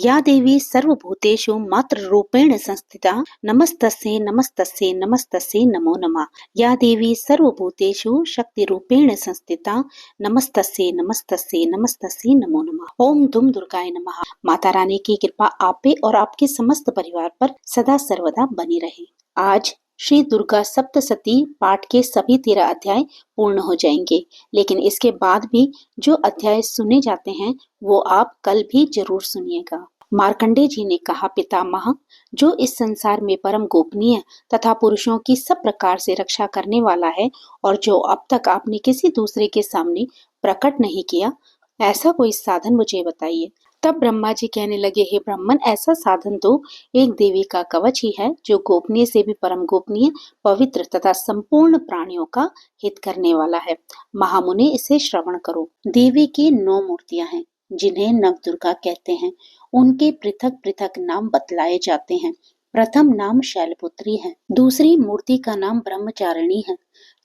या देवी सर्वभूतेषु मातृरूपेण संस्थिता नमस्तस्यै नमस्तस्यै नमस्तस्यै नमो नमः। या देवी सर्वभूतेषु शक्तिरूपेण संस्थिता नमस्तस्यै नमस्तस्यै नमस्तस्यै नमो नमः। ओम धूम दुर्गाय नमः। माता रानी की कृपा आप पे और आपके समस्त परिवार पर सदा सर्वदा बनी रहे। आज श्री दुर्गा सप्तशती पाठ के सभी 13 अध्याय पूर्ण हो जाएंगे, लेकिन इसके बाद भी जो अध्याय सुने जाते हैं वो आप कल भी जरूर सुनिएगा। मार्कंडेय जी ने कहा, पितामह, जो इस संसार में परम गोपनीय तथा पुरुषों की सब प्रकार से रक्षा करने वाला है और जो अब तक आपने किसी दूसरे के सामने प्रकट नहीं किया, ऐसा कोई साधन मुझे बताइए। तब ब्रह्मा जी कहने लगे, हे ब्राह्मण, ऐसा साधन तो एक देवी का कवच ही है जो गोपनीय से भी परम गोपनीय, पवित्र तथा संपूर्ण प्राणियों का हित करने वाला है। महामुनि, इसे श्रवण करो। देवी की 9 मूर्तियां हैं जिन्हें नवदुर्गा कहते हैं। उनके पृथक पृथक नाम बतलाए जाते हैं। प्रथम नाम शैलपुत्री है, दूसरी मूर्ति का नाम ब्रह्मचारिणी है,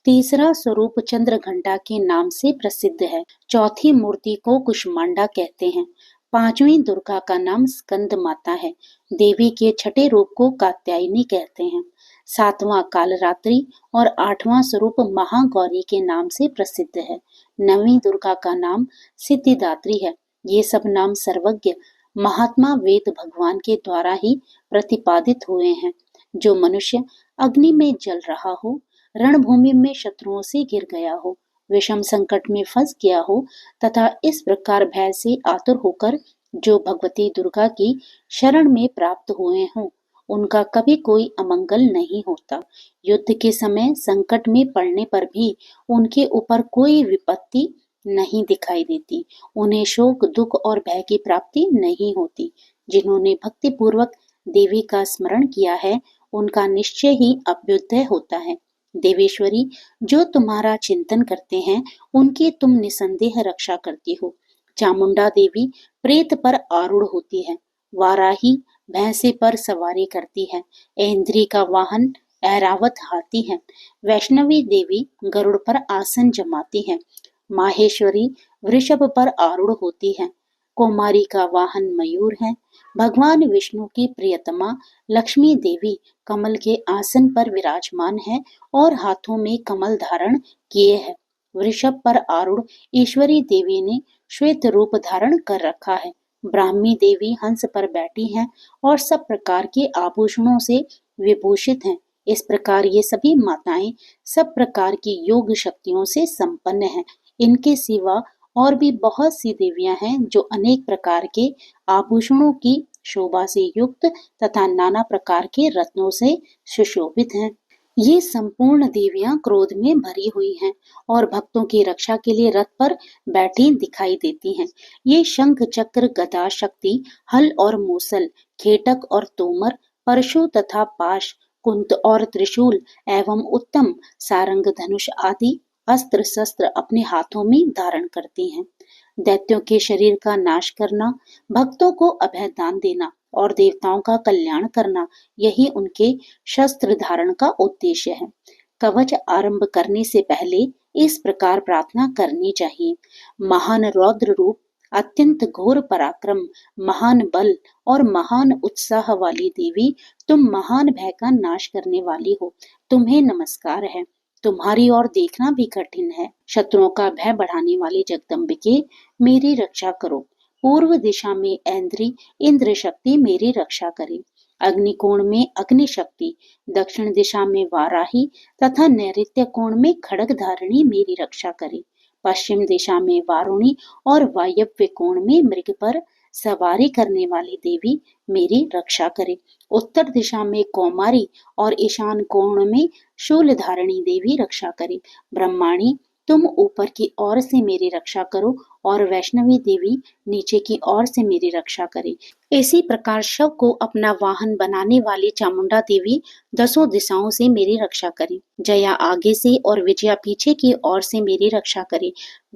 तीसरा स्वरूप चंद्रघंटा के नाम से प्रसिद्ध है, चौथी मूर्ति को कुष्मांडा कहते हैं, पांचवी दुर्गा का नाम स्कंद माता है, देवी के छठे रूप को कात्यायनी कहते हैं, सातवां कालरात्रि और आठवां स्वरूप महागौरी के नाम से प्रसिद्ध है, नवीं दुर्गा का नाम सिद्धिदात्री है। ये सब नाम सर्वज्ञ महात्मा वेद भगवान के द्वारा ही प्रतिपादित हुए हैं। जो मनुष्य अग्नि में जल रहा हो, रणभूमि में शत्रुओं से घिर गया हो, विषम संकट में फंस गया हो तथा इस प्रकार भय से आतुर होकर जो भगवती दुर्गा की शरण में प्राप्त हुए हों, उनका कभी कोई अमंगल नहीं होता। युद्ध के समय संकट में पड़ने पर भी उनके ऊपर कोई विपत्ति नहीं दिखाई देती। उन्हें शोक, दुख और भय की प्राप्ति नहीं होती। जिन्होंने भक्ति पूर्वक देवी का स्मरण किया है, उनका निश्चय ही अभ्युदय होता है। देवेश्वरी, जो तुम्हारा चिंतन करते हैं, उनकी तुम निसंदेह रक्षा करती हो। चामुंडा देवी प्रेत पर आरूढ़ होती है, वाराही भैंसे पर सवारी करती है, ऐन्द्री का वाहन ऐरावत हाथी है, वैष्णवी देवी गरुड़ पर आसन जमाती है, माहेश्वरी वृषभ पर आरूढ़ होती है, कुमारी का वाहन मयूर है, भगवान विष्णु की प्रियतमा लक्ष्मी देवी कमल के आसन पर विराजमान है और हाथों में कमल धारण किए है। वृषभ पर आरूढ़ ईश्वरी देवी ने श्वेत रूप धारण कर रखा है। ब्राह्मी देवी हंस पर बैठी हैं और सब प्रकार के आभूषणों से विभूषित हैं। इस प्रकार ये सभी माताएं सब प्रकार की योग शक्तियों से संपन्न हैं। इनके सिवा और भी बहुत सी देवियां हैं जो अनेक प्रकार के आभूषणों की शोभा से युक्त तथा नाना प्रकार के रत्नों से सुशोभित हैं। ये संपूर्ण देवियां क्रोध में भरी हुई हैं और भक्तों की रक्षा के लिए रथ पर बैठी दिखाई देती हैं। ये शंख, चक्र, गदा, शक्ति, हल और मूसल, खेटक और तोमर, परशु तथा पाश, कुंत और त्रिशूल एवं उत्तम सारंग, धनुष आदि अस्त्र शस्त्र अपने हाथों में धारण करती हैं। दैत्यों के शरीर का नाश करना, भक्तों को अभय दान देना और देवताओं का कल्याण करना, यही उनके शस्त्र धारण का उद्देश्य है। कवच आरंभ करने से पहले इस प्रकार प्रार्थना करनी चाहिए। महान रौद्र रूप, अत्यंत घोर पराक्रम, महान बल और महान उत्साह वाली देवी, तुम महान भय का नाश करने वाली हो। तुम्हें नमस्कार है। तुम्हारी ओर देखना भी कठिन है। शत्रुओं का भय बढ़ाने वाली जगदम्बिके, मेरी रक्षा करो। पूर्व दिशा में ऐन्द्री इंद्र शक्ति मेरी रक्षा करे। अग्निकोण में अग्नि शक्ति, दक्षिण दिशा में वाराही तथा नैऋत्य कोण में खड्ग धारिणी मेरी रक्षा करे। पश्चिम दिशा में वारुणी और वायव्य कोण में मृग पर सवारी करने वाली देवी मेरी रक्षा करे। उत्तर दिशा में कौमारी और ईशान कोण में शूल धारिणी देवी रक्षा करे। ब्रह्माणी, तुम ऊपर की ओर से मेरी रक्षा करो और वैष्णवी देवी नीचे की ओर से मेरी रक्षा करे। इसी प्रकार शव को अपना वाहन बनाने वाली चामुंडा देवी 10 दिशाओं से मेरी रक्षा करे। जया आगे से और विजया पीछे की ओर से मेरी रक्षा करे।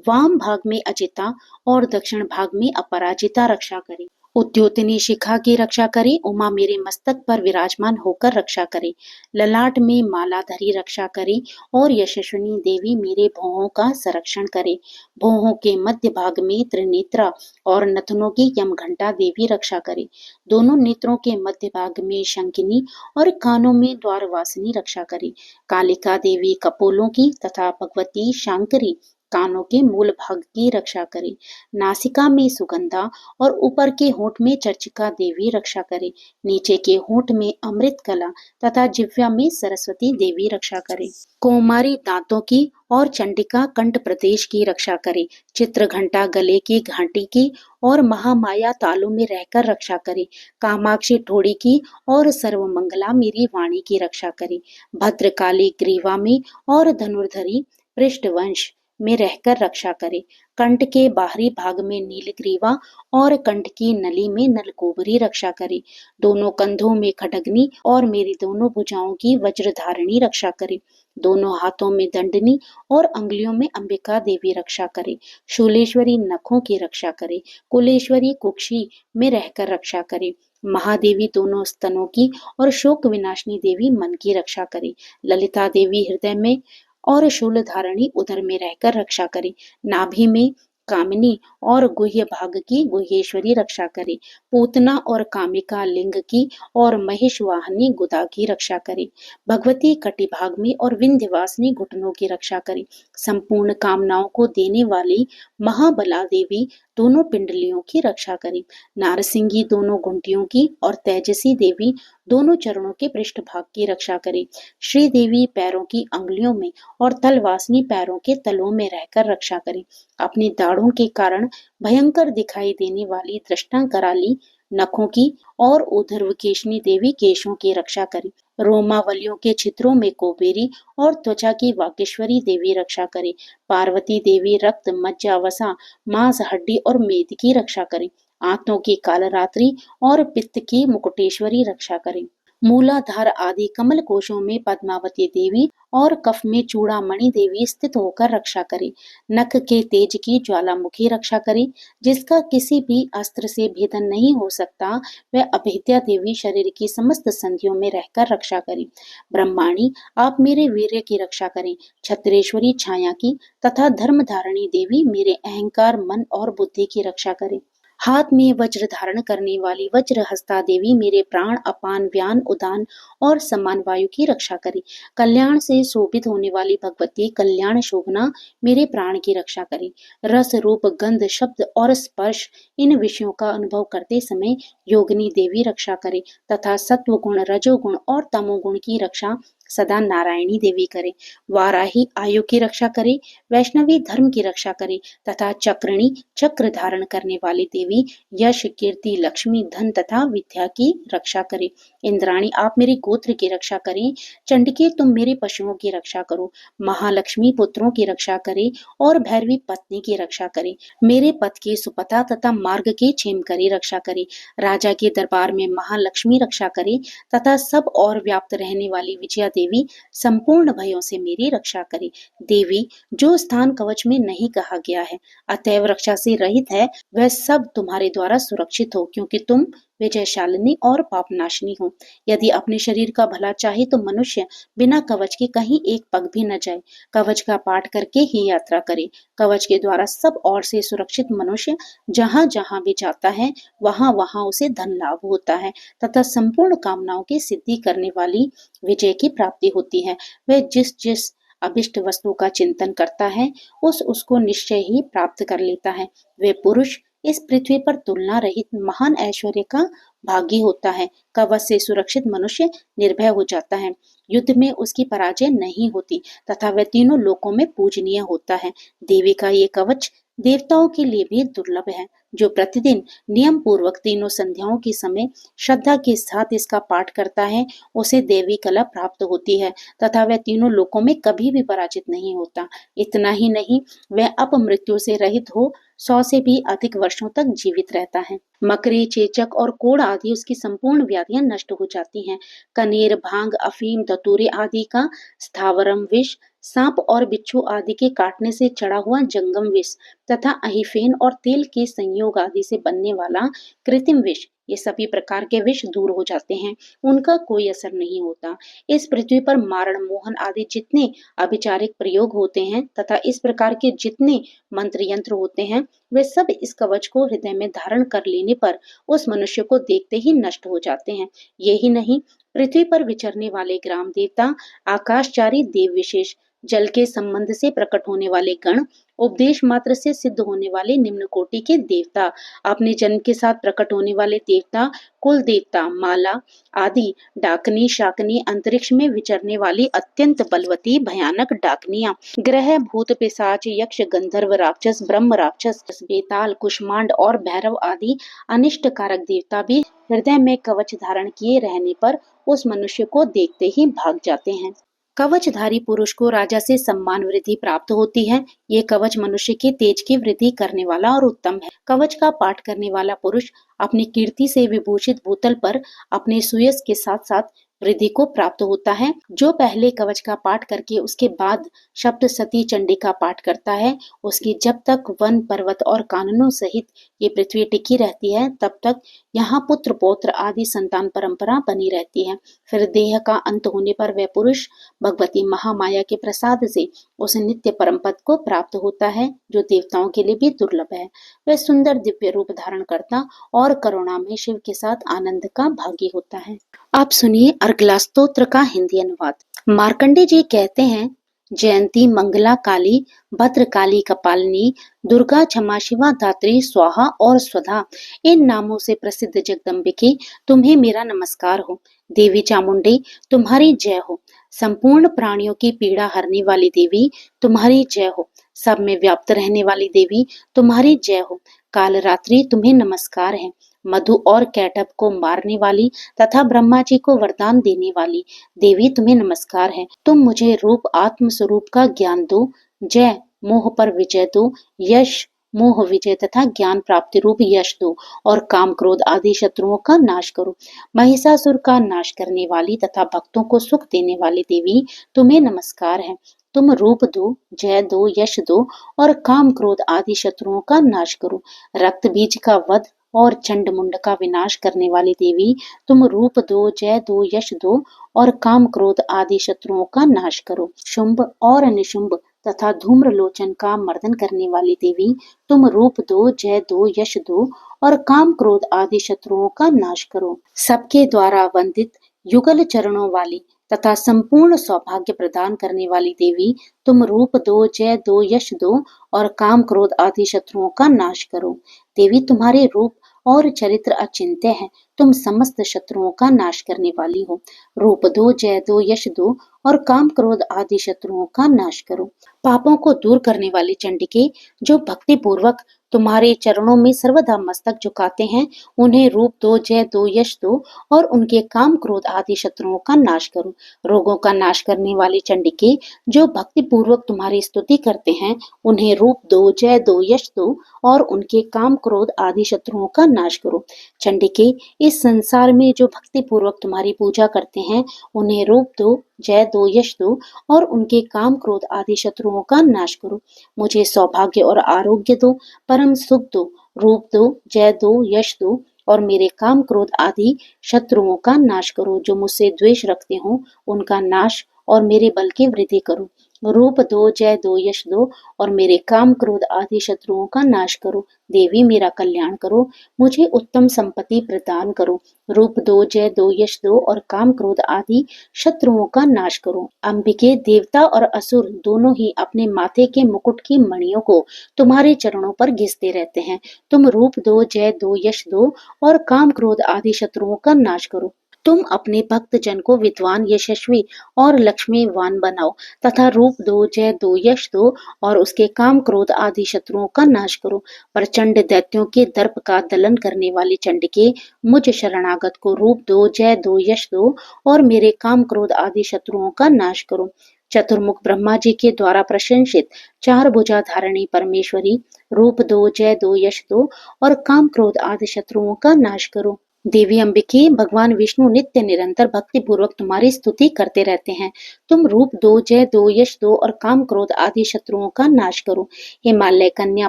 वाम भाग में अजिता और दक्षिण भाग में अपराजिता रक्षा करे। उद्योतनी शिखा की रक्षा करे, उमा मेरे मस्तक पर विराजमान होकर रक्षा करे। ललाट में माला धरी रक्षा करे और यशस्विनी देवी मेरे भौहों का संरक्षण करे। भौहों के मध्य भाग में त्रिनेत्रा और नथनों की यमघंटा देवी रक्षा करे। दोनों नेत्रों के मध्य भाग में शंकिनी और कानों में द्वारवासिनी रक्षा करे। कालिका देवी कपोलों की तथा भगवती शांकरी कानों के मूल भाग की रक्षा करे। नासिका में सुगंधा और ऊपर के होंठ में चर्चिका देवी रक्षा करे। नीचे के होंठ में अमृत कला तथा जिह्वा में सरस्वती देवी रक्षा करे। कौमारी दांतों की और चंडिका कंठ प्रदेश की रक्षा करे। चित्र घंटा गले की घाटी की और महामाया तालों में रहकर रक्षा करे। कामाक्षी ठोड़ी की और सर्वमंगला मेरी वाणी की रक्षा करे। भद्रकाली ग्रीवा में और धनुर्धरी पृष्ठवंश में रहकर रक्षा करे। कंठ के बाहरी भाग में नीलग्रीवा और कंठ की नली में नलकोबरी रक्षा करे। दोनों कंधों में खड्गनी और मेरी दोनों भुजाओं की वज्रधारिणी रक्षा करे। दोनों हाथों में दंडनी और अंगुलियों में अंबिका देवी रक्षा करे। शूलेश्वरी नखों की रक्षा करे। कुलेश्वरी कुक्षी में रहकर रक्षा करे। महादेवी दोनों स्तनों की और शोक विनाशिनी देवी मन की रक्षा करे। ललिता देवी हृदय में और शूलधारिणी उदर में रहकर रक्षा करे। नाभि में कामिनी और गुह्य भाग की गुह्येश्वरी रक्षा करे। पूतना और कामिका लिंग की और महेशवाहिनी गुदा की रक्षा करे। भगवती कटि भाग में और विंध्यवासिनी घुटनों की रक्षा करे। संपूर्ण कामनाओं को देने वाली महाबला देवी दोनों पिंडलियों की रक्षा करे। नारसिंगी दोनों घुंटियों की और तेजसी देवी दोनों चरणों के पृष्ठ भाग की रक्षा करे। श्री देवी पैरों की अंगुलियों में और तलवासिनी पैरों के तलों में रहकर रक्षा करे। अपने दाढ़ों के कारण भयंकर दिखाई देने वाली दृष्टां कराली नखों की और ऊर्ध्वकेशिनी देवी केशों की रक्षा करे। रोमावलियों के छिद्रों में कोबेरी और त्वचा की वागेश्वरी देवी रक्षा करे। पार्वती देवी रक्त मज्जा वसा मांस हड्डी और मेद की रक्षा करे। आंतों की कालरात्रि और पित्त की मुकुटेश्वरी रक्षा करे। मूलाधार आदि कमल कोशों में पद्मावती देवी और कफ में चूड़ामणि देवी स्थित होकर रक्षा करे। नख के तेज की ज्वालामुखी रक्षा करे। जिसका किसी भी अस्त्र से भेदन नहीं हो सकता, वह अभेद्या देवी शरीर की समस्त संधियों में रहकर रक्षा करे। ब्रह्माणी आप मेरे वीर्य की रक्षा करें। छत्रेश्वरी छाया की तथा धर्मधारिणी देवी मेरे अहंकार मन और बुद्धि की रक्षा करे। हाथ में वज्र धारण करने वाली वज्र हस्ता देवी मेरे प्राण अपान व्यान उदान और समान वायु की रक्षा करे। कल्याण से शोभित होने वाली भगवती कल्याण शोभना मेरे प्राण की रक्षा करे। रस रूप गंध शब्द और स्पर्श इन विषयों का अनुभव करते समय योगिनी देवी रक्षा करे तथा सत्व गुण रजोगुण और तमोगुण की रक्षा सदा नारायणी देवी करे। वाराही आयु की रक्षा करे। वैष्णवी धर्म की रक्षा करे तथा चक्रिणी चक्र धारण करने वाली देवी यश कीर्ति लक्ष्मी धन तथा विद्या की रक्षा करे। इंद्राणी आप मेरे गोत्र की रक्षा करें। चंडिके तुम मेरे पशुओं की रक्षा करो। महालक्ष्मी पुत्रों की रक्षा करे और भैरवी पत्नी की रक्षा करे। मेरे पथ की सुपथा तथा मार्ग की क्षेमकरी रक्षा करे। राजा के दरबार में महालक्ष्मी रक्षा करे तथा सब और व्याप्त रहने वाली विजया देवी संपूर्ण भयों से मेरी रक्षा करे। देवी जो स्थान कवच में नहीं कहा गया है अतएव रक्षा से रहित है, वह सब तुम्हारे द्वारा सुरक्षित हो, क्योंकि तुम विजयशालिनी और पापनाशिनी हो। यदि अपने शरीर का भला चाहे तो मनुष्य बिना कवच के कहीं एक पग भी न जाए। कवच का पाठ करके ही यात्रा करे। कवच के द्वारा सब और से सुरक्षित मनुष्य जहाँ जहाँ भी जाता है वहाँ वहाँ उसे धन लाभ होता है तथा संपूर्ण कामनाओं की सिद्धि करने वाली विजय की प्राप्ति होती है। वह जिस जिस अभिष्ट वस्तु का चिंतन करता है उसको निश्चय ही प्राप्त कर लेता है। वे पुरुष इस पृथ्वी पर तुलना रहित महान ऐश्वर्य का भागी होता है। कवच से सुरक्षित मनुष्य निर्भय हो जाता है। युद्ध में उसकी पराजय नहीं होती तथा वह तीनों लोकों में पूजनीय होता है। देवी का ये कवच देवताओं के लिए भी दुर्लभ है। जो प्रतिदिन नियम पूर्वक तीनों संध्याओं के समय श्रद्धा के साथ इसका पाठ करता है उसे देवी कला प्राप्त होती है तथा वह तीनों लोकों में कभी भी पराजित नहीं होता। इतना ही नहीं, वह अपमृत्यु से रहित हो 100 से भी अधिक वर्षों तक जीवित रहता है। मकड़ी चेचक और कोड़ आदि उसकी संपूर्ण व्याधियां नष्ट हो जाती हैं। कनेर भांग अफीम धतूरे आदि का स्थावरम विष सांप और बिच्छू आदि के काटने से चढ़ा हुआ जंगम विष तथा अहिफेन और तेल के संयोग आदि से बनने वाला कृत्रिम विष, ये सभी प्रकार के विष दूर हो जाते हैं, उनका कोई असर नहीं होता। इस पृथ्वी पर मारण मोहन आदि जितने अभिचारिक प्रयोग होते हैं तथा इस प्रकार के जितने मंत्र यंत्र होते हैं, वे सब इस कवच को हृदय में धारण कर लेने पर उस मनुष्य को देखते ही नष्ट हो जाते हैं। यही नहीं, पृथ्वी पर विचरने वाले ग्राम देवता, आकाशचारी देव विशेष, जल के संबंध से प्रकट होने वाले गण, उपदेश मात्र से सिद्ध होने वाले निम्न कोटि के देवता, अपने जन्म के साथ प्रकट होने वाले देवता, कुल देवता, माला आदि, डाकनी शाकनी, अंतरिक्ष में विचरने वाली अत्यंत बलवती भयानक डाकनियां, ग्रह भूत पिशाच यक्ष गंधर्व राक्षस ब्रह्म राक्षस बेताल कुष्मांड और भैरव आदि अनिष्ट कारक देवता भी हृदय में कवच धारण किए रहने पर उस मनुष्य को देखते ही भाग जाते हैं। कवचधारी पुरुष को राजा से सम्मान वृद्धि प्राप्त होती है। ये कवच मनुष्य के तेज की वृद्धि करने वाला और उत्तम है। कवच का पाठ करने वाला पुरुष अपनी कीर्ति से विभूषित भूतल पर अपने सुयश के साथ साथ वृद्धि को प्राप्त होता है। जो पहले कवच का पाठ करके उसके बाद शब्द सती चंडी का पाठ करता है, उसकी जब तक वन पर्वत और काननों सहित ये पृथ्वी टिकी रहती है, तब तक यहाँ पुत्र पौत्र आदि संतान परंपरा बनी रहती है। फिर देह का अंत होने पर वह पुरुष भगवती महामाया के प्रसाद से उस नित्य परम पद को प्राप्त होता है, जो देवताओं के लिए भी दुर्लभ है। वह सुंदर दिव्य रूप धारण करता और करुणा में शिव के साथ आनंद का भागी होता है। आप सुनिए अर्गला स्तोत्र का हिंदी अनुवाद। मार्कंडे जी कहते हैं, जयंती मंगला काली भद्र काली कपालिनी दुर्गा क्षमा शिवा धात्री स्वाहा और स्वधा, इन नामों से प्रसिद्ध जगदम्बिके तुम्हें मेरा नमस्कार हो। देवी चामुंडे तुम्हारी जय हो। संपूर्ण प्राणियों की पीड़ा हरने वाली देवी तुम्हारी जय हो। सब में व्याप्त रहने वाली देवी तुम्हारी जय हो। काल रात्रि तुम्हें नमस्कार है। मधु और कैटभ को मारने वाली तथा ब्रह्मा जी को वरदान देने वाली देवी तुम्हें नमस्कार है। तुम मुझे रूप आत्म स्वरूप का ज्ञान दो। जय मोह पर विजय दो। यश मोह विजय तथा ज्ञान प्राप्ति रूप यश दो और काम क्रोध आदि शत्रुओं का नाश करो। महिषासुर का नाश करने वाली तथा भक्तों को सुख देने वाली देवी तुम्हें नमस्कार है। तुम रूप दो, जय दो, यश दो और काम क्रोध आदि शत्रुओं का नाश करो। रक्त बीज का वध और चंड मुंड का विनाश करने वाली देवी तुम रूप दो, जय दो, यश दो और काम क्रोध आदि शत्रुओं का नाश करो। शुंभ और निशुंभ तथा धूम्रलोचन का मर्दन करने वाली देवी तुम रूप दो, जय दो, यश दो और काम क्रोध आदि शत्रुओं का नाश करो। सबके द्वारा वंदित युगल चरणों वाली तथा संपूर्ण सौभाग्य प्रदान करने वाली देवी तुम रूप दो, जय दो, यश दो और काम क्रोध आदि शत्रुओं का नाश करो। देवी तुम्हारे रूप और चरित्र अचिंत्य है। तुम समस्त शत्रुओं का नाश करने वाली हो। रूप दो, जय दो, यश दो और काम क्रोध आदि शत्रुओं का नाश करो। पापों को दूर करने वाली चंडिके, जो भक्ति पूर्वक तुम्हारे चरणों में सर्वदा मस्तक झुकाते हैं, उन्हें रूप दो, जय दो, यश दो और उनके काम क्रोध आदि शत्रुओं का नाश करो। रोगों का नाश करने वाली चंडिके, जो भक्ति पूर्वक तुम्हारी स्तुति करते हैं, उन्हें रूप दो, जय दो, यश दो और उनके काम क्रोध आदि शत्रुओं का नाश करो। चंडिके, इस संसार में जो भक्ति पूर्वक तुम्हारी पूजा करते हैं, उन्हें रूप दो, जय दो, यश दो और उनके काम क्रोध आदि शत्रुओं का नाश करो। मुझे सौभाग्य और आरोग्य दो, परम सुख दो। रूप दो, जय दो, यश दो और मेरे काम क्रोध आदि शत्रुओं का नाश करो। जो मुझसे द्वेष रखते हो, उनका नाश और मेरे बल की वृद्धि करो। रूप दो, जय दो, यश दो और मेरे काम क्रोध आदि शत्रुओं का नाश करो। देवी मेरा कल्याण करो, मुझे उत्तम संपत्ति प्रदान करो। रूप दो, जय दो, यश दो और काम क्रोध आदि शत्रुओं का नाश करो। अंबिके, देवता और असुर दोनों ही अपने माथे के मुकुट की मणियों को तुम्हारे चरणों पर घिसते रहते हैं। तुम रूप दो, जय दो, यश दो और काम क्रोध आदि शत्रुओं का नाश करो। तुम अपने भक्त जन को विद्वान, यशस्वी और लक्ष्मीवान बनाओ तथा रूप दो, जय दो, यश दो और उसके काम क्रोध आदि शत्रुओं का नाश करो। प्रचंड दैत्यों के दर्प का दलन करने वाली चंडिके, मुझ शरणागत को रूप दो, जय दो, यश दो और मेरे काम क्रोध आदि शत्रुओं का नाश करो। चतुर्मुख ब्रह्मा जी के द्वारा प्रशंसित चार भुजा धारणी परमेश्वरी, रूप दो, जय दो, यश दो और काम क्रोध आदि शत्रुओं का नाश करो। देवी अंबिके, भगवान विष्णु नित्य निरंतर भक्ति पूर्वक तुम्हारी स्तुति करते रहते हैं। तुम रूप दो, जय दो, यश दो और काम क्रोध आदि शत्रुओं का नाश करो। हिमालय कन्या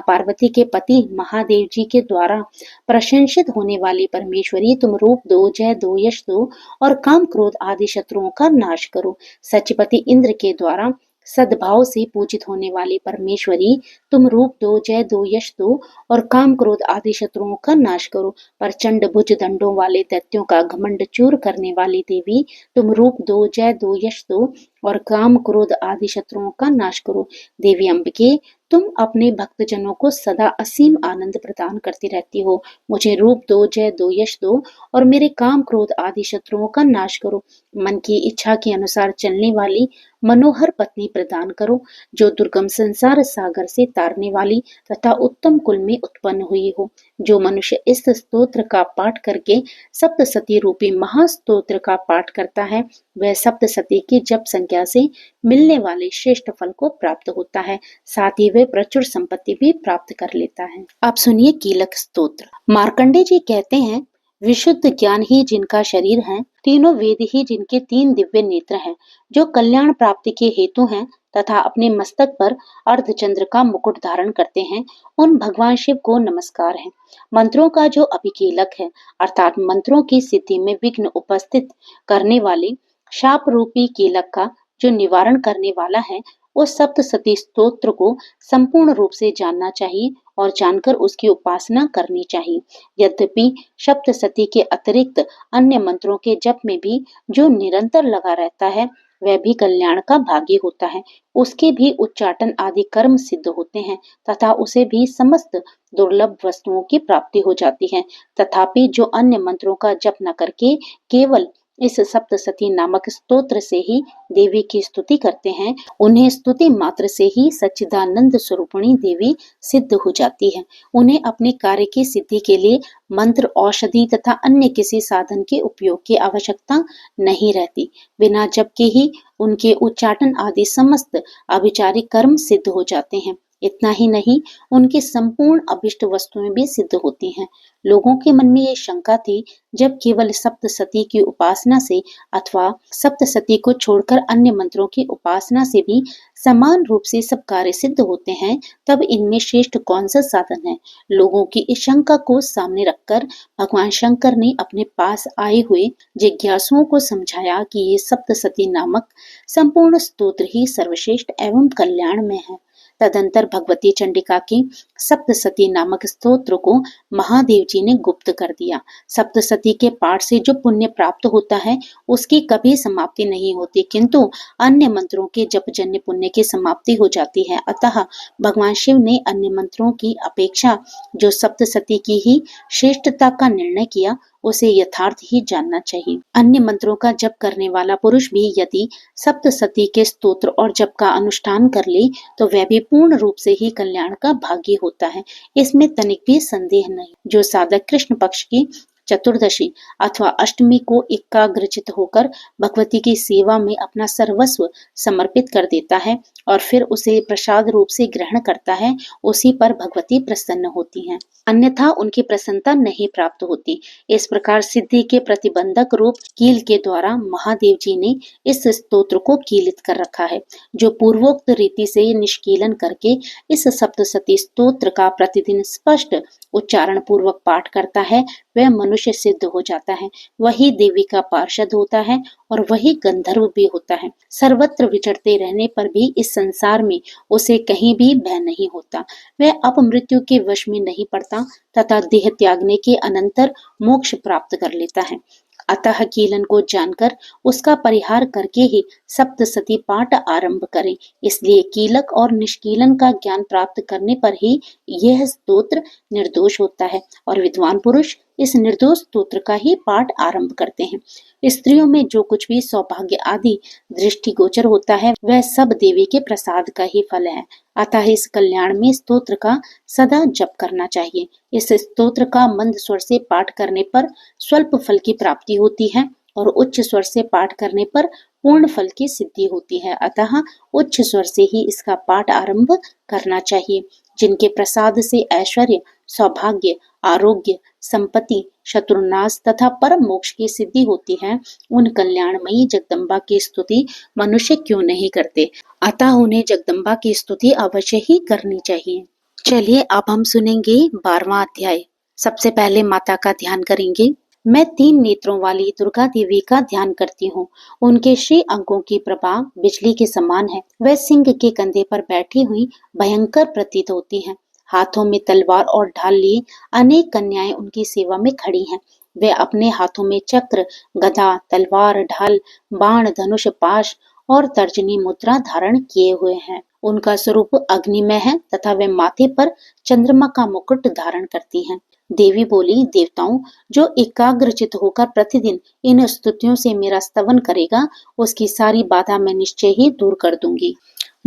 पार्वती के पति महादेव जी के द्वारा प्रशंसित होने वाली परमेश्वरी, तुम रूप दो, जय दो, यश दो और काम क्रोध आदि शत्रुओं का नाश करो। सचपति इंद्र के द्वारा सद्भाव से पूजित होने वाली परमेश्वरी, तुम रूप दो, जय दो, यश दो और काम क्रोध आदि शत्रुओं का नाश करो। प्रचंड भुज दंडों वाले दैत्यों का घमंड चूर करने वाली देवी, तुम रूप दो, जय दो, यश दो और काम क्रोध आदि शत्रुओं का नाश करो। देवी अंबिके, तुम अपने भक्तजनों को सदा असीम आनंद प्रदान करती रहती हो। मुझे रूप दो, जय दो, यश दो और मेरे काम क्रोध आदि शत्रुओं का नाश करो। मन की इच्छा के अनुसार चलने वाली मनोहर पत्नी प्रदान करो, जो दुर्गम संसार सागर से तारने वाली तथा उत्तम कुल में उत्पन्न हुई हो। जो मनुष्य इस स्तोत्र का पाठ करके सप्तसती रूपी महास्तोत्र का पाठ करता है, वह सप्तसती की जप संख्या से मिलने वाले श्रेष्ठ फल को प्राप्त होता है। साथ ही वह प्रचुर संपत्ति भी प्राप्त कर लेता है। आप सुनिए कीलक स्तोत्र। मार्कंडे जी कहते हैं, विशुद्ध ज्ञान ही जिनका शरीर है, तीनों वेद ही जिनके तीन दिव्य नेत्र हैं, जो कल्याण प्राप्ति के हेतु हैं तथा अपने मस्तक पर अर्धचंद्र का मुकुट धारण करते हैं, उन भगवान शिव को नमस्कार है। मंत्रों का जो अभिकीलक है, अर्थात मंत्रों की सिद्धि में विघ्न उपस्थित करने वाले शाप रूपी कीलक का जो निवारण करने वाला है, उस सप्तसती स्तोत्र को संपूर्ण रूप से जानना चाहिए और जानकर उसकी उपासना करनी चाहिए। यद्यपि सप्तसती के अतिरिक्त अन्य मंत्रों के जप में भी जो निरंतर लगा रहता है, वह भी कल्याण का भागी होता है। उसके भी उच्चाटन आदि कर्म सिद्ध होते हैं तथा उसे भी समस्त दुर्लभ वस्तुओं की प्राप्ति हो जाती है। तथापि जो अन्य मंत्रों का जप न करके केवल इस सप्तसती नामक स्तोत्र से ही देवी की स्तुति करते हैं, उन्हें स्तुति मात्र से ही सच्चिदानंद स्वरूपिणी देवी सिद्ध हो जाती है। उन्हें अपने कार्य की सिद्धि के लिए मंत्र, औषधि तथा अन्य किसी साधन के उपयोग की आवश्यकता नहीं रहती। बिना जप के ही उनके उच्चाटन आदि समस्त अभिचारिक कर्म सिद्ध हो जाते हैं। इतना ही नहीं, उनकी संपूर्ण अभिष्ट वस्तुएं भी सिद्ध होती हैं। लोगों के मन में ये शंका थी, जब केवल सप्तसती की उपासना से अथवा सप्तसती को छोड़कर अन्य मंत्रों की उपासना से भी समान रूप से सब कार्य सिद्ध होते हैं, तब इनमें श्रेष्ठ कौन सा साधन है? लोगों की इस शंका को सामने रखकर भगवान शंकर ने अपने पास आए हुए जिज्ञासुओं को समझाया कि ये सप्तसती नामक संपूर्ण स्तोत्र ही सर्वश्रेष्ठ एवं कल्याण में है। तदंतर भगवती चंडिका की सप्तसती नामक स्तोत्र को महादेव जी ने गुप्त कर दिया। सप्तसती के पाठ से जो पुण्य प्राप्त होता है, उसकी कभी समाप्ति नहीं होती, किंतु अन्य मंत्रों के जपजन्य पुण्य की समाप्ति हो जाती है। अतः भगवान शिव ने अन्य मंत्रों की अपेक्षा जो सप्तसती की ही श्रेष्ठता का निर्णय किया, उसे यथार्थ ही जानना चाहिए। अन्य मंत्रों का जप करने वाला पुरुष भी यदि सप्तसती के स्तोत्र और जप का अनुष्ठान कर ले, तो वह भी पूर्ण रूप से ही कल्याण का भागी होता है। इसमें तनिक भी संदेह नहीं। जो साधक कृष्ण पक्ष की चतुर्दशी अथवा अष्टमी को एकाग्रचित होकर भगवती की सेवा में अपना सर्वस्व समर्पित कर देता है और फिर उसे प्रसाद रूप से ग्रहण करता है, उसी पर भगवती प्रसन्न होती हैं। अन्यथा उनकी प्रसन्नता नहीं प्राप्त होती। इस प्रकार सिद्धि के प्रतिबंधक रूप कील के द्वारा महादेव जी ने इस स्तोत्र को कीलित कर रखा है। जो पूर्वोक्त रीति से निष्कीलन करके इस सप्तसती स्तोत्र का प्रतिदिन स्पष्ट उच्चारण पूर्वक पाठ करता है, वह मनुष्य सिद्ध हो जाता है। वही देवी का पार्षद होता है और वही गंधर्व भी होता है। सर्वत्र विचरते रहने पर भी इस संसार में उसे कहीं भी भय नहीं होता। वह अपमृत्यु के वश में नहीं पड़ता तथा देह त्यागने के अनंतर मोक्ष प्राप्त कर लेता है। अतः कीलन को जानकर उसका परिहार करके ही सप्तसती पाठ आरंभ करें। इसलिए कीलक और निष्कीलन का ज्ञान प्राप्त करने पर ही यह स्तोत्र निर्दोष होता है और विद्वान पुरुष इस निर्दोष स्तोत्र का ही पाठ आरंभ करते हैं। स्त्रियों में जो कुछ भी सौभाग्य आदि दृष्टिगोचर होता है, वह सब देवी के प्रसाद का ही फल है। अतः इस कल्याण में स्तोत्र का सदा जप करना चाहिए। इस स्तोत्र का मंद स्वर से पाठ करने पर स्वल्प फल की प्राप्ति होती है और उच्च स्वर से पाठ करने पर पूर्ण फल की सिद्धि होती है। अतः उच्च स्वर से ही इसका पाठ आरंभ करना चाहिए। जिनके प्रसाद से ऐश्वर्य, सौभाग्य, आरोग्य, संपत्ति, शत्रुनाश तथा परम मोक्ष की सिद्धि होती है, उन कल्याणमयी जगदम्बा की स्तुति मनुष्य क्यों नहीं करते। अतः उन्हें जगदम्बा की स्तुति अवश्य ही करनी चाहिए। चलिए अब हम सुनेंगे 12वां अध्याय। सबसे पहले माता का ध्यान करेंगे। मैं 3 नेत्रों वाली दुर्गा देवी का ध्यान करती हूँ। उनके श्री अंगों की प्रभा बिजली के समान है। वह सिंह के कंधे पर बैठी हुई भयंकर प्रतीत होती हैं। हाथों में तलवार और ढाल लिए अनेक कन्याएं उनकी सेवा में खड़ी हैं। वे अपने हाथों में चक्र, गदा, तलवार, ढाल, बाण, धनुष, पाश और तर्जनी मुद्रा धारण किए हुए हैं। उनका स्वरूप अग्निमय है तथा वे माथे पर चंद्रमा का मुकुट धारण करती हैं। देवी बोली, देवताओं, जो एकाग्रचित होकर प्रतिदिन इन स्तुतियों से मेरा स्तवन करेगा, उसकी सारी बाधा मैं निश्चय ही दूर कर दूंगी।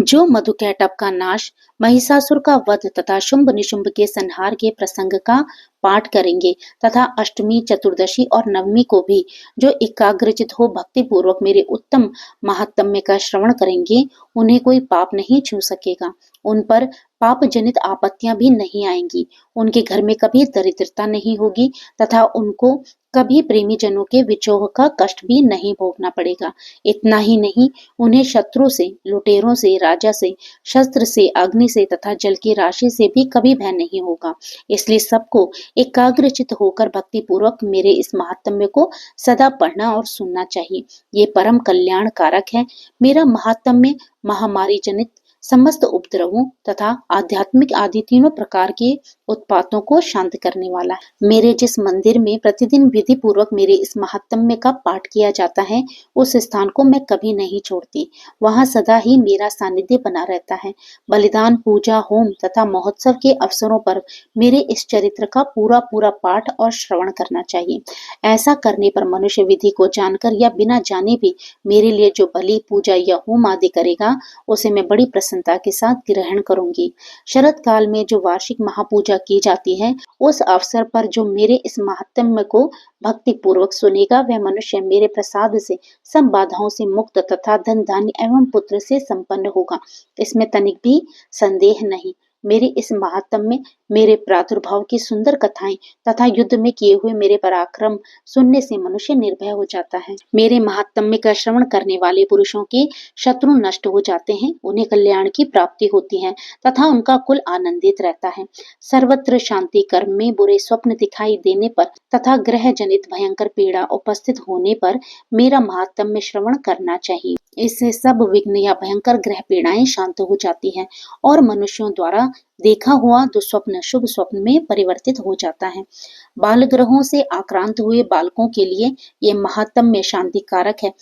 जो मधुकैटभ का नाश, महिषासुर का वध तथा शुंभ निशुंभ के संहार के प्रसंग का पाठ करेंगे तथा अष्टमी, चतुर्दशी और नवमी को भी जो एकाग्रचित हो भक्ति पूर्वक मेरे उत्तम महात्म्य का श्रवण करेंगे, उन्हें कोई पाप नहीं छू सकेगा। उन पर पाप जनित आपत्तियां भी नहीं आएंगी। उनके घर में कभी दरिद्रता नहीं होगी तथा उनको कभी प्रेमी जनों के विचोह का कष्ट भी नहीं भोगना पड़ेगा। इतना ही नहीं, उन्हें शत्रु से, लुटेरों से, राजा से, शस्त्र से, अग्नि से तथा जल की राशि से भी कभी भय नहीं होगा। इसलिए सबको एकाग्रचित होकर भक्ति पूर्वक मेरे इस महात्म्य को सदा पढ़ना और सुनना चाहिए। ये परम कल्याण कारक है। मेरा महात्म्य महामारी जनित समस्त उपद्रवों तथा आध्यात्मिक आदि तीनों प्रकार के उत्पातों को शांत करने वाला है। मेरे जिस मंदिर में प्रतिदिन विधि पूर्वक मेरे इस महात्म्य का पाठ किया जाता है, उस स्थान को मैं कभी नहीं छोड़ती। वहां सदा ही मेरा सानिध्य बना रहता है। बलिदान, पूजा, होम तथा महोत्सव के अवसरों पर मेरे इस चरित्र का पूरा पूरा पाठ और श्रवण करना चाहिए। ऐसा करने पर मनुष्य विधि को जानकर या बिना जाने भी मेरे लिए जो बलि, पूजा या होम आदि करेगा, उसे मैं बड़ी प्रसन्नता के साथ ग्रहण करूंगी। शरद काल में जो वार्षिक महापूजा की जाती है, उस अवसर पर जो मेरे इस महात्म्य को भक्ति पूर्वक सुनेगा, वह मनुष्य मेरे प्रसाद से सब बाधाओं से मुक्त तथा धन, धान्य एवं पुत्र से संपन्न होगा। इसमें तनिक भी संदेह नहीं। मेरे इस महात्म्य, मेरे प्रादुर्भाव की सुंदर कथाएं तथा युद्ध में किए हुए मेरे पराक्रम सुनने से मनुष्य निर्भय हो जाता है। मेरे महात्म्य का श्रवण करने वाले पुरुषों के शत्रु नष्ट हो जाते हैं, उन्हें कल्याण की प्राप्ति होती है तथा उनका कुल आनंदित रहता है। सर्वत्र शांति, कर्म में बुरे स्वप्न दिखाई देने पर तथा ग्रह जनित भयंकर पीड़ा उपस्थित होने पर मेरा महात्म्य श्रवण करना चाहिए। इससे सब विघ्न या भयंकर ग्रह पीड़ाएं शांत हो जाती हैं और मनुष्यों द्वारा देखा हुआ दुस्वप्न शुभ स्वप्न में परिवर्तित हो जाता है। बाल ग्रहों से आक्रांत हुए बालकों के लिए ये महात्म्य शांति कारक है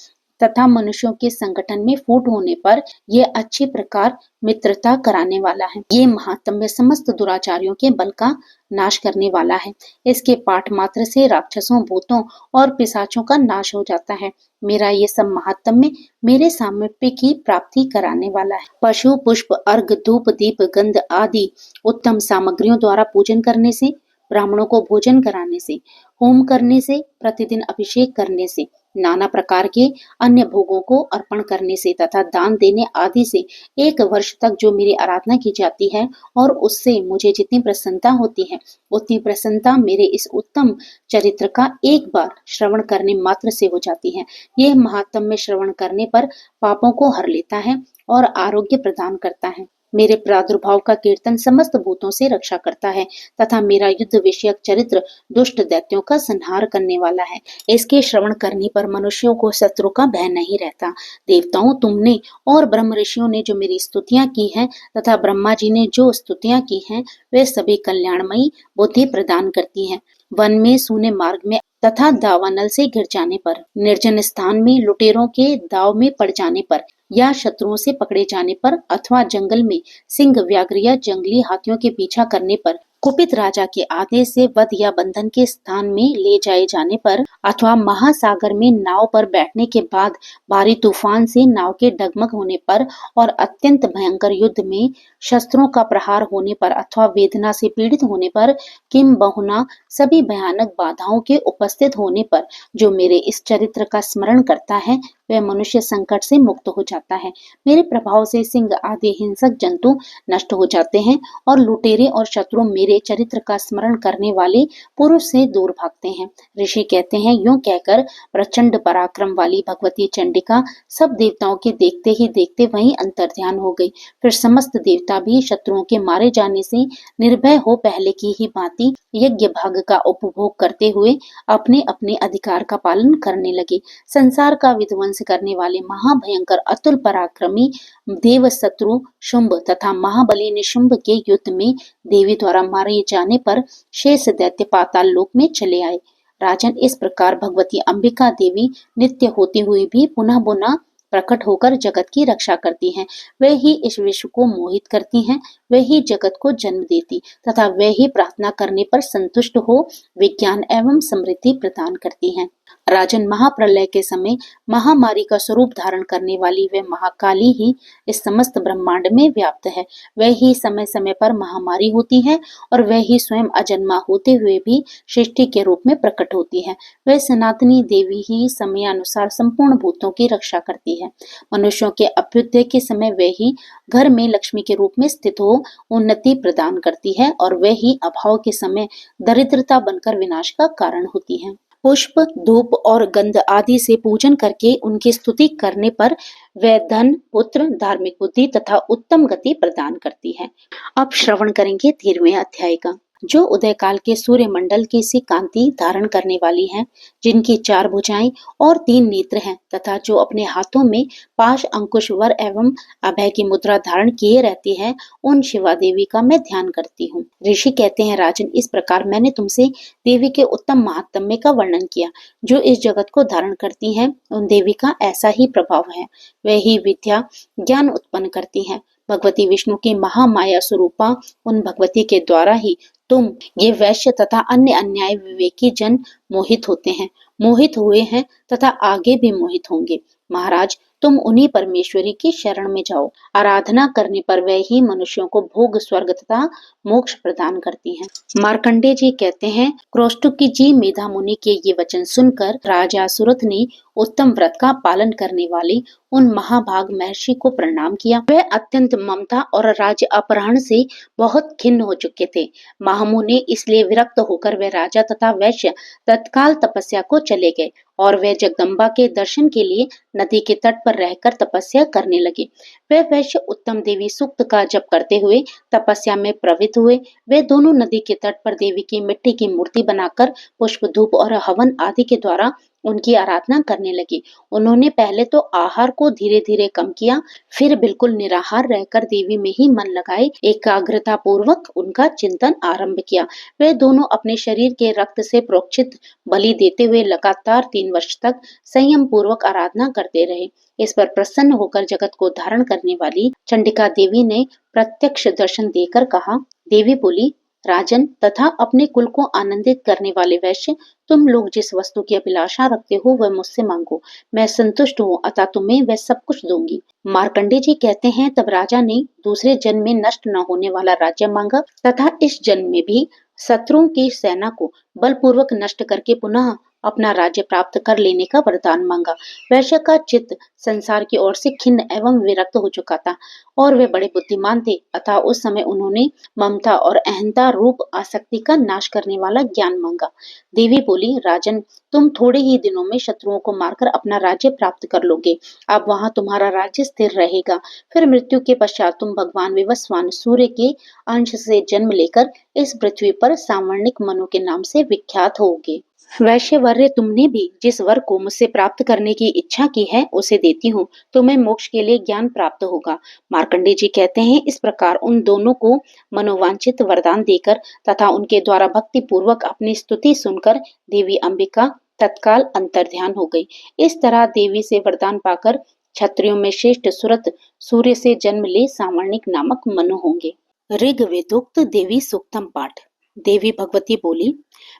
तथा मनुष्यों के संगठन में फूट होने पर यह अच्छी प्रकार मित्रता कराने वाला है। ये महात्म्य समस्त दुराचारियों के बल का नाश करने वाला है। इसके पाठ मात्र से राक्षसों, भूतों और पिशाचों का नाश हो जाता है। मेरा ये सब महात्म्य मेरे सामीप्य की प्राप्ति कराने वाला है। पशु, पुष्प, अर्घ, धूप, दीप, गंध आदि उत्तम सामग्रियों द्वारा पूजन करने से, ब्राह्मणों को भोजन कराने से, होम करने से, प्रतिदिन अभिषेक करने से, नाना प्रकार के अन्य भोगों को अर्पण करने से तथा दान देने आदि से 1 वर्ष तक जो मेरी आराधना की जाती है और उससे मुझे जितनी प्रसन्नता होती है, उतनी प्रसन्नता मेरे इस उत्तम चरित्र का एक बार श्रवण करने मात्र से हो जाती है। यह महात्म्य श्रवण करने पर पापों को हर लेता है और आरोग्य प्रदान करता है। मेरे प्रादुर्भाव का कीर्तन समस्त भूतों से रक्षा करता है तथा मेरा युद्ध विषयक चरित्र दुष्ट दैत्यों का संहार करने वाला है। इसके श्रवण करने पर मनुष्यों को शत्रु का भय नहीं रहता। देवताओं, तुमने और ब्रह्म ऋषियों ने जो मेरी स्तुतियां की हैं तथा ब्रह्मा जी ने जो स्तुतियां की हैं, वे सभी कल्याणमयी बुद्धि प्रदान करती हैं। वन में, सूने मार्ग में तथा दावानल से गिर जाने पर, निर्जन स्थान में लुटेरों के दाव में पड़ जाने पर या शत्रुओं से पकड़े जाने पर अथवा जंगल में सिंह, व्याघ्र या जंगली हाथियों के पीछा करने पर, कुपित राजा के आदेश से वध या बंधन के स्थान में ले जाए जाने पर अथवा महासागर में नाव पर बैठने के बाद भारी तूफान से नाव के डगमग होने पर और अत्यंत भयंकर युद्ध में शस्त्रों का प्रहार होने पर अथवा वेदना से पीड़ित होने पर, किम बहुना सभी भयानक बाधाओं के उपस्थित होने पर जो मेरे इस चरित्र का स्मरण करता है, वह मनुष्य संकट से मुक्त हो जाता है। मेरे प्रभाव से सिंह आदि हिंसक जंतु नष्ट हो जाते हैं और लुटेरे और शत्रु मेरे चरित्र का स्मरण करने वाले पुरुष से दूर भागते हैं। ऋषि कहते हैं, यूं कहकर प्रचंड पराक्रम वाली भगवती चंडिका सब देवताओं के देखते ही देखते वहीं अंतर्ध्यान हो गई। फिर समस्त देवता भी शत्रुओं के मारे जाने से निर्भय हो पहले की ही भांति यज्ञ भाग का उपभोग करते हुए अपने अपने अधिकार का पालन करने लगे। संसार का विध्वंस करने वाले महाभयंकर अतुल पराक्रमी देव शत्रु शुंभ तथा महाबली निशुंभ के युद्ध में देवी द्वारा मारे जाने पर शेष दैत्य पाताल लोक में चले आए। राजन, इस प्रकार भगवती अंबिका देवी नित्य होती हुई भी पुनः पुनः प्रकट होकर जगत की रक्षा करती हैं। वे ही इस विश्व को मोहित करती हैं, वे ही जगत को जन्म देती तथा वे ही प्रार्थना करने पर संतुष्ट हो विज्ञान एवं समृद्धि प्रदान करती हैं। राजन, महाप्रलय के समय महामारी का स्वरूप धारण करने वाली वे महाकाली ही इस समस्त ब्रह्मांड में व्याप्त है। वह ही समय समय पर महामारी होती है और वह ही स्वयं अजन्मा होते हुए भी सृष्टि के रूप में प्रकट होती है। वह सनातनी देवी ही समयानुसार संपूर्ण भूतों की रक्षा करती है। मनुष्यों के अभ्युदय के समय वह ही घर में लक्ष्मी के रूप में स्थित हो उन्नति प्रदान करती है और वह ही अभाव के समय दरिद्रता बनकर विनाश का कारण होती है। पुष्प, धूप और गंध आदि से पूजन करके उनकी स्तुति करने पर वह धन, पुत्र, धार्मिक बुद्धि तथा उत्तम गति प्रदान करती है। अब श्रवण करेंगे 13वें अध्याय का। जो उदय काल के सूर्य मंडल की सी कांति धारण करने वाली हैं, जिनकी 4 भुजाएं और 3 नेत्र हैं तथा जो अपने हाथों में पाश, अंकुश, वर एवं अभय की मुद्रा धारण किए रहती है, उन शिवा देवी का मैं ध्यान करती हूँ। ऋषि कहते हैं, राजन, इस प्रकार मैंने तुमसे देवी के उत्तम महात्म्य का वर्णन किया। जो इस जगत को धारण करती है, उन देवी का ऐसा ही प्रभाव है। वह ही विद्या ज्ञान उत्पन्न करती है। भगवती विष्णु की महामाया स्वरूपा उन भगवती के द्वारा ही तुम ये वैश्य तथा अन्य अन्याय विवेकी जन मोहित होते हैं, मोहित हुए हैं तथा आगे भी मोहित होंगे। महाराज, तुम उन्हीं परमेश्वरी की शरण में जाओ। आराधना करने पर वह ही मनुष्यों को भोग, स्वर्ग तथा मोक्ष प्रदान करती हैं। मार्कंडेय जी कहते हैं, क्रोष्टुकी जी मेधा मुनि के ये वचन सुनकर राजा सुरथ ने उत्तम व्रत का पालन करने वाले उन महाभाग महर्षि को प्रणाम किया। वह अत्यंत ममता और राज्य अपहरण से बहुत खिन्न हो चुके थे। महामुनि इसलिए विरक्त होकर वे राजा तथा वैश्य तत्काल तपस्या को चले गए और वे जगदम्बा के दर्शन के लिए नदी के तट पर रहकर तपस्या करने लगे। वे वैश्य उत्तम देवी सूक्त का जप करते हुए तपस्या में प्रवृत्त हुए। वे दोनों नदी के तट पर देवी की मिट्टी की मूर्ति बनाकर पुष्प, धूप और हवन आदि के द्वारा उनकी आराधना करने लगे। उन्होंने पहले तो आहार को धीरे धीरे कम किया, फिर बिल्कुल निराहार रहकर देवी में ही मन लगाए एकाग्रता पूर्वक उनका चिंतन आरंभ किया। वे दोनों अपने शरीर के रक्त से प्रोक्षित बलि देते हुए लगातार 3 वर्ष तक संयम पूर्वक आराधना करते रहे। इस पर प्रसन्न होकर जगत को धारण करने वाली चंडिका देवी ने प्रत्यक्ष दर्शन देकर कहा। देवी बोली, राजन तथा अपने कुल को आनंदित करने वाले वैश्य, तुम लोग जिस वस्तु की अभिलाषा रखते हो वह मुझसे मांगो, मैं संतुष्ट हूँ अतः तुम्हें वह सब कुछ दूंगी। मार्कंडेय जी कहते हैं, तब राजा ने दूसरे जन्म में नष्ट न होने वाला राज्य मांगा तथा इस जन्म में भी शत्रुओं की सेना को बलपूर्वक नष्ट करके पुनः अपना राज्य प्राप्त कर लेने का वरदान मांगा। वैश्य का चित्त संसार की ओर से खिन्न एवं विरक्त हो चुका था और वे बड़े बुद्धिमान थे, अतः उस समय उन्होंने ममता और अहंता रूप आसक्ति का नाश करने वाला ज्ञान मांगा। देवी बोली, राजन, तुम थोड़े ही दिनों में शत्रुओं को मारकर अपना राज्य प्राप्त कर लोगे। अब वहां तुम्हारा राज्य स्थिर रहेगा। फिर मृत्यु के पश्चात तुम भगवान विवस्वान सूर्य के अंश से जन्म लेकर इस पृथ्वी पर सावर्णिक मनु के नाम से विख्यात होगे। वैश्यवर्य, तुमने भी जिस वर को मुझसे प्राप्त करने की इच्छा की है उसे देती हूँ। तुम्हें मोक्ष के लिए ज्ञान प्राप्त होगा। मार्कंडेय जी कहते हैं, इस प्रकार उन दोनों को मनोवांछित वरदान देकर तथा उनके द्वारा भक्ति पूर्वक अपनी स्तुति सुनकर देवी अंबिका तत्काल अंतर्ध्यान हो गई। इस तरह देवी से वरदान पाकर क्षत्रियों में श्रेष्ठ सुरथ सूर्य से जन्म ले सावर्णिक नामक मनु होंगे। ऋग्वेदोक्त देवी सूक्तम पाठ। देवी भगवती बोली,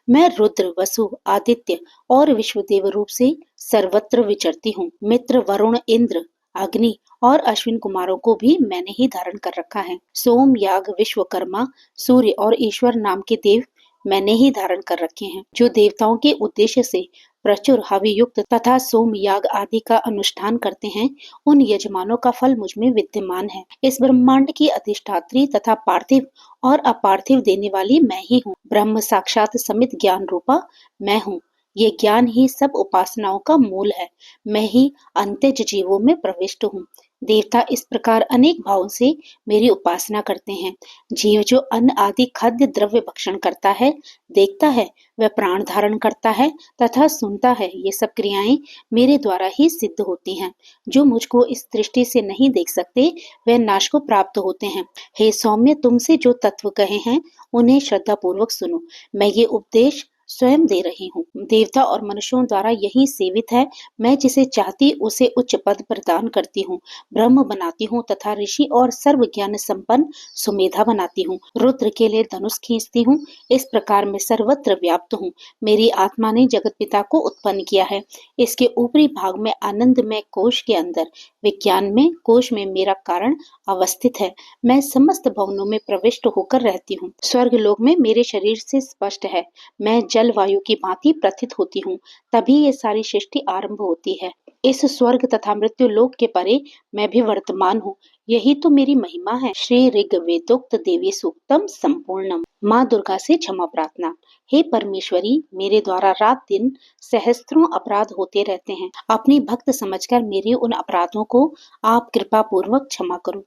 मैं रुद्र, वसु, आदित्य और विश्वदेव रूप से सर्वत्र विचरती हूँ। मित्र, वरुण, इंद्र, अग्नि और अश्विन कुमारों को भी मैंने ही धारण कर रखा है। सोम, याग, विश्वकर्मा, सूर्य और ईश्वर नाम के देव मैंने ही धारण कर रखे हैं। जो देवताओं के उद्देश्य से प्रचुर हवि युक्त तथा सोम याग आदि का अनुष्ठान करते हैं, उन यजमानों का फल मुझ में विद्यमान है। इस ब्रह्मांड की अधिष्ठात्री तथा पार्थिव और अपार्थिव देने वाली मैं ही हूँ। ब्रह्म साक्षात समित ज्ञान रूपा मैं हूँ। ये ज्ञान ही सब उपासनाओं का मूल है। मैं ही अंत्यज जीवों में प्रविष्ट हूँ। देवता इस प्रकार अनेक भावों से मेरी उपासना करते हैं। जीव जो अन्न आदि खाद्य द्रव्य भक्षण करता है, देखता है, वह प्राण धारण करता है तथा सुनता है, ये सब क्रियाएं मेरे द्वारा ही सिद्ध होती हैं। जो मुझको इस दृष्टि से नहीं देख सकते, वह नाश को प्राप्त होते हैं। हे सौम्य, तुमसे जो तत्व कहे हैं उन्हें श्रद्धा पूर्वक सुनो। मैं ये उपदेश स्वयं दे रही हूँ। देवता और मनुष्यों द्वारा यही सेवित है। मैं जिसे चाहती उसे उच्च पद प्रदान करती हूँ, ब्रह्म बनाती हूँ तथा ऋषि और सर्व ज्ञान संपन्न सुमेधा बनाती हूँ। रुद्र के लिए धनुष खींचती हूँ। इस प्रकार मैं सर्वत्र व्याप्त हूँ। मेरी आत्मा ने जगत पिता को उत्पन्न किया है। इसके ऊपरी भाग में आनंद में कोश के अंदर, विज्ञान में कोश में मेरा कारण अवस्थित है। मैं समस्त भवनों में प्रविष्ट होकर रहती हूँ। स्वर्ग लोक में मेरे शरीर से स्पष्ट है। मैं जल वायु की भांति प्रथित होती हूँ, तभी ये सारी सृष्टि आरंभ होती है। इस स्वर्ग तथा मृत्यु लोक के परे मैं भी वर्तमान हूँ। यही तो मेरी महिमा है। श्री ऋग्वेदोक्त देवी सूक्तम संपूर्णम। माँ दुर्गा से क्षमा प्रार्थना। हे परमेश्वरी, मेरे द्वारा रात दिन सहस्त्रों अपराध होते रहते हैं। अपनी भक्त समझकर मेरे उन अपराधों को आप कृपा पूर्वक क्षमा करो।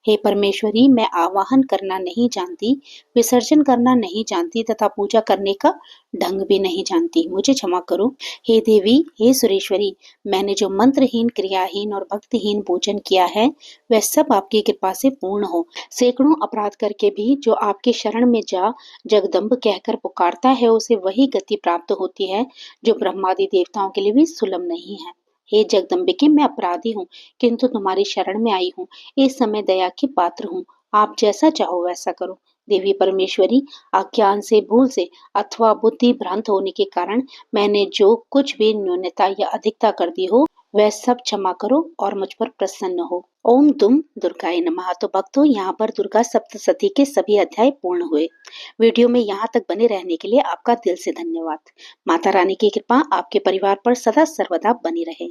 हे परमेश्वरी, मैं आवाहन करना नहीं जानती, विसर्जन करना नहीं जानती तथा पूजा करने का ढंग भी नहीं जानती, मुझे क्षमा करो। हे देवी, हे सुरेश्वरी, मैंने जो मंत्रहीन, क्रियाहीन और भक्तिहीन पूजन किया है, वह सब आपकी कृपा से पूर्ण हो। सैकड़ों अपराध करके भी जो आपके शरण में जा जगदम्ब कहकर पुकारता है, उसे वही गति प्राप्त होती है जो ब्रह्मादि देवताओं के लिए भी सुलभ नहीं है। हे जगदम्बिके, मैं अपराधी हूँ, किंतु तुम्हारी शरण में आई हूँ। इस समय दया की पात्र हूँ। आप जैसा चाहो वैसा करो। देवी परमेश्वरी, अज्ञान से, भूल से अथवा बुद्धि भ्रांत होने के कारण मैंने जो कुछ भी न्यूनता या अधिकता कर दी हो, वह सब क्षमा करो और मुझ पर प्रसन्न हो। ओम दुम दुर्गाय नमः। तो भक्तों, यहाँ पर दुर्गा सप्तशती के सभी अध्याय पूर्ण हुए। वीडियो में यहाँ तक बने रहने के लिए आपका दिल से धन्यवाद। माता रानी की कृपा आपके परिवार पर सदा सर्वदा बनी रहे।